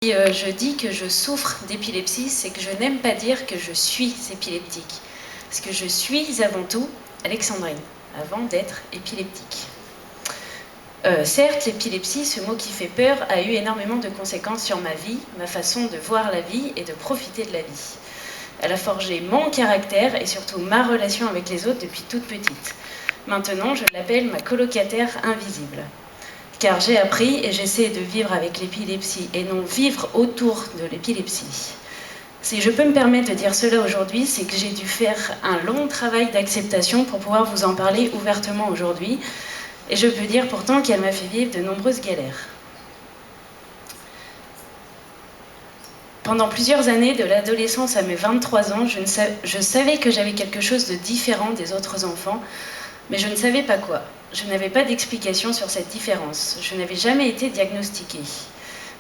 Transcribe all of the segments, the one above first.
Je dis que je souffre d'épilepsie, c'est que je n'aime pas dire que je suis épileptique. Parce que je suis avant tout Alexandrine, avant d'être épileptique. Certes, l'épilepsie, ce mot qui fait peur, a eu énormément de conséquences sur ma vie, ma façon de voir la vie et de profiter de la vie. Elle a forgé mon caractère et surtout ma relation avec les autres depuis toute petite. Maintenant, je l'appelle ma colocataire invisible. Car j'ai appris et j'essaie de vivre avec l'épilepsie et non vivre autour de l'épilepsie. Si je peux me permettre de dire cela aujourd'hui, c'est que j'ai dû faire un long travail d'acceptation pour pouvoir vous en parler ouvertement aujourd'hui. Et je peux dire pourtant qu'elle m'a fait vivre de nombreuses galères. Pendant plusieurs années, de l'adolescence à mes 23 ans, je savais que j'avais quelque chose de différent des autres enfants, mais je ne savais pas quoi. Je n'avais pas d'explication sur cette différence. Je n'avais jamais été diagnostiquée.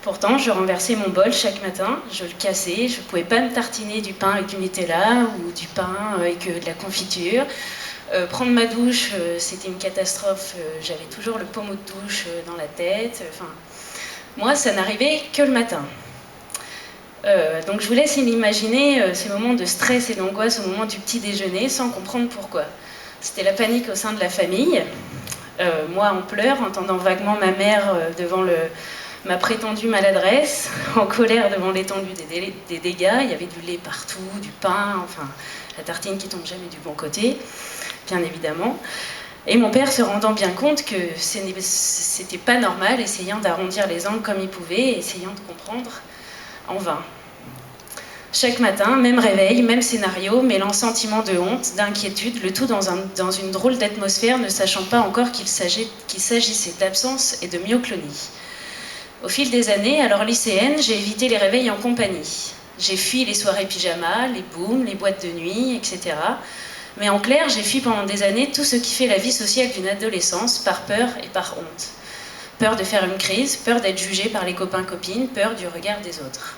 Pourtant, je renversais mon bol chaque matin, je le cassais, je ne pouvais pas me tartiner du pain avec du Nutella ou du pain avec de la confiture. Prendre ma douche, c'était une catastrophe. J'avais toujours le pommeau de douche dans la tête. Moi, ça n'arrivait que le matin. Donc je vous laisse imaginer ces moments de stress et d'angoisse au moment du petit déjeuner sans comprendre pourquoi. C'était la panique au sein de la famille. Moi en pleurs, entendant vaguement ma mère devant ma prétendue maladresse, en colère devant l'étendue des dégâts. Il y avait du lait partout, du pain, enfin la tartine qui tombe jamais du bon côté, bien évidemment. Et mon père se rendant bien compte que c'était pas normal, essayant d'arrondir les angles comme il pouvait, essayant de comprendre, en vain. Chaque matin, même réveil, même scénario, mêlant sentiment de honte, d'inquiétude, le tout dans une drôle d'atmosphère, ne sachant pas encore qu'il s'agissait d'absence et de myoclonie. Au fil des années, alors lycéenne, j'ai évité les réveils en compagnie. J'ai fui les soirées pyjama, les booms, les boîtes de nuit, etc. Mais en clair, j'ai fui pendant des années tout ce qui fait la vie sociale d'une adolescence, par peur et par honte. Peur de faire une crise, peur d'être jugée par les copains-copines, peur du regard des autres.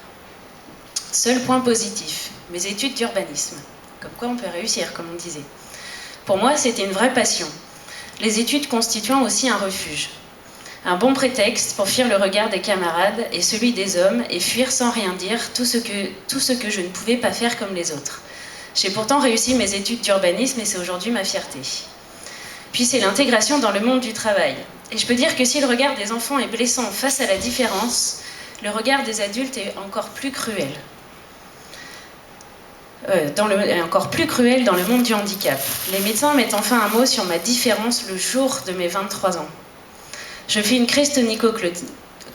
Seul point positif, mes études d'urbanisme. Comme quoi on peut réussir, comme on disait. Pour moi, c'était une vraie passion. Les études constituant aussi un refuge. Un bon prétexte pour fuir le regard des camarades et celui des hommes et fuir sans rien dire tout ce que je ne pouvais pas faire comme les autres. J'ai pourtant réussi mes études d'urbanisme et c'est aujourd'hui ma fierté. Puis c'est l'intégration dans le monde du travail. Et je peux dire que si le regard des enfants est blessant face à la différence, le regard des adultes est encore plus cruel. Encore plus cruel dans le monde du handicap. Les médecins mettent enfin un mot sur ma différence le jour de mes 23 ans. Je fais une crise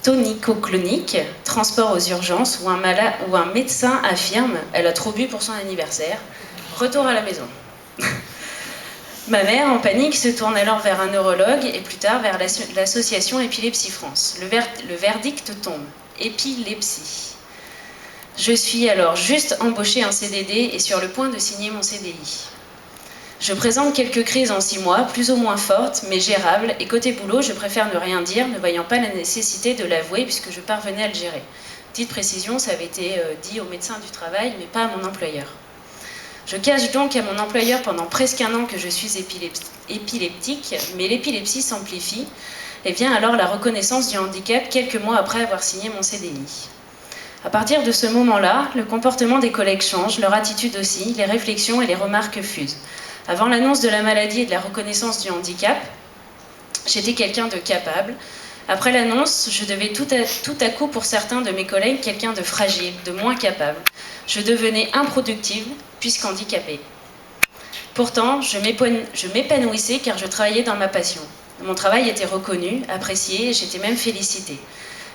tonico-clonique, transport aux urgences, où un médecin affirme « elle a trop bu pour son anniversaire », retour à la maison. Ma mère, en panique, se tourne alors vers un neurologue et plus tard vers l'association Épilepsie France. Le verdict tombe, épilepsie. Je suis alors juste embauchée en CDD et sur le point de signer mon CDI. Je présente quelques crises en 6 mois, plus ou moins fortes, mais gérables, et côté boulot, je préfère ne rien dire, ne voyant pas la nécessité de l'avouer puisque je parvenais à le gérer. Petite précision, ça avait été dit au médecin du travail, mais pas à mon employeur. Je cache donc à mon employeur pendant presque 1 an que je suis épileptique, mais l'épilepsie s'amplifie et vient alors la reconnaissance du handicap quelques mois après avoir signé mon CDI. À partir de ce moment-là, le comportement des collègues change, leur attitude aussi, les réflexions et les remarques fusent. Avant l'annonce de la maladie et de la reconnaissance du handicap, j'étais quelqu'un de capable. Après l'annonce, je devais tout à coup pour certains de mes collègues quelqu'un de fragile, de moins capable. Je devenais improductive puisqu'handicapée. Pourtant, je m'épanouissais car je travaillais dans ma passion. Mon travail était reconnu, apprécié et j'étais même félicitée.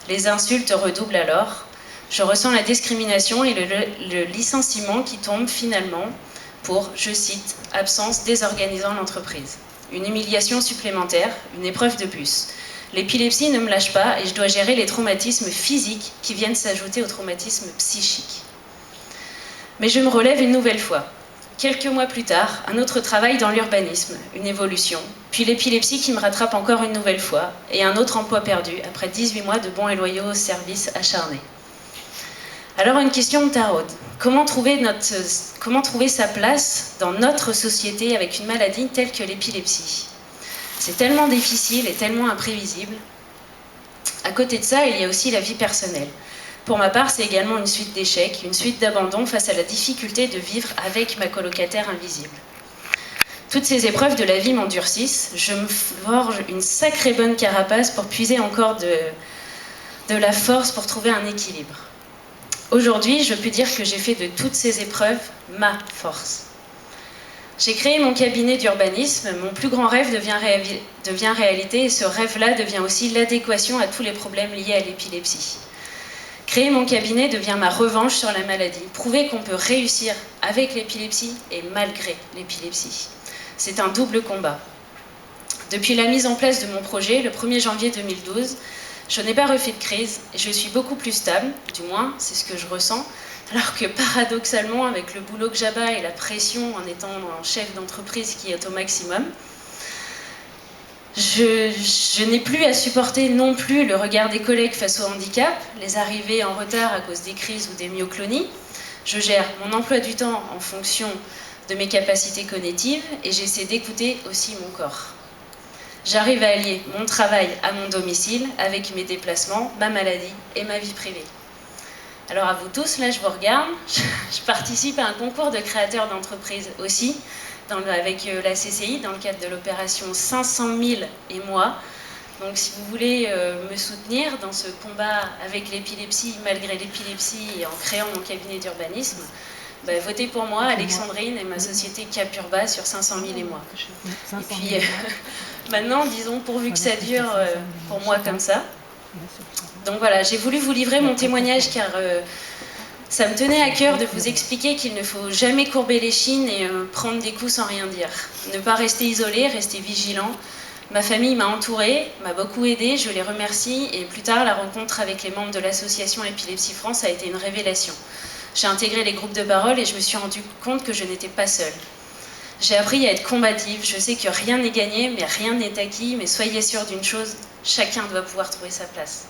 Les insultes redoublent alors. Je ressens la discrimination et le licenciement qui tombe finalement pour, je cite, « absence désorganisant l'entreprise ». Une humiliation supplémentaire, une épreuve de plus. L'épilepsie ne me lâche pas et je dois gérer les traumatismes physiques qui viennent s'ajouter aux traumatismes psychiques. Mais je me relève une nouvelle fois. Quelques mois plus tard, un autre travail dans l'urbanisme, une évolution, puis l'épilepsie qui me rattrape encore une nouvelle fois et un autre emploi perdu après 18 mois de bons et loyaux services acharnés. Alors une question me taraude. Comment trouver sa place dans notre société avec une maladie telle que l'épilepsie ? C'est tellement difficile et tellement imprévisible. À côté de ça, il y a aussi la vie personnelle. Pour ma part, c'est également une suite d'échecs, une suite d'abandon face à la difficulté de vivre avec ma colocataire invisible. Toutes ces épreuves de la vie m'endurcissent, je me forge une sacrée bonne carapace pour puiser encore de la force pour trouver un équilibre. Aujourd'hui, je peux dire que j'ai fait de toutes ces épreuves ma force. J'ai créé mon cabinet d'urbanisme, mon plus grand rêve devient réalité et ce rêve-là devient aussi l'adéquation à tous les problèmes liés à l'épilepsie. Créer mon cabinet devient ma revanche sur la maladie, prouver qu'on peut réussir avec l'épilepsie et malgré l'épilepsie. C'est un double combat. Depuis la mise en place de mon projet, le 1er janvier 2012, je n'ai pas refait de crise et je suis beaucoup plus stable, du moins c'est ce que je ressens, alors que paradoxalement, avec le boulot que j'abats et la pression en étant un chef d'entreprise qui est au maximum, je n'ai plus à supporter non plus le regard des collègues face au handicap, les arrivées en retard à cause des crises ou des myoclonies. Je gère mon emploi du temps en fonction de mes capacités cognitives et j'essaie d'écouter aussi mon corps. J'arrive à allier mon travail à mon domicile avec mes déplacements, ma maladie et ma vie privée. Alors à vous tous, là je vous regarde, je participe à un concours de créateurs d'entreprises aussi, avec la CCI, dans le cadre de l'opération 500 000 et moi. Donc si vous voulez me soutenir dans ce combat avec l'épilepsie, malgré l'épilepsie, et en créant mon cabinet d'urbanisme, votez pour moi, Alexandrine et ma société Capurba sur 500 000 et moi. Et puis maintenant, disons, pourvu que ça dure pour moi comme ça. Donc voilà, j'ai voulu vous livrer mon témoignage car ça me tenait à cœur de vous expliquer qu'il ne faut jamais courber les chines et prendre des coups sans rien dire. Ne pas rester isolé, rester vigilant. Ma famille m'a entourée, m'a beaucoup aidée, je les remercie et plus tard, la rencontre avec les membres de l'association Épilepsie France a été une révélation. J'ai intégré les groupes de parole et je me suis rendu compte que je n'étais pas seule. J'ai appris à être combative, je sais que rien n'est gagné, mais rien n'est acquis, mais soyez sûrs d'une chose, chacun doit pouvoir trouver sa place.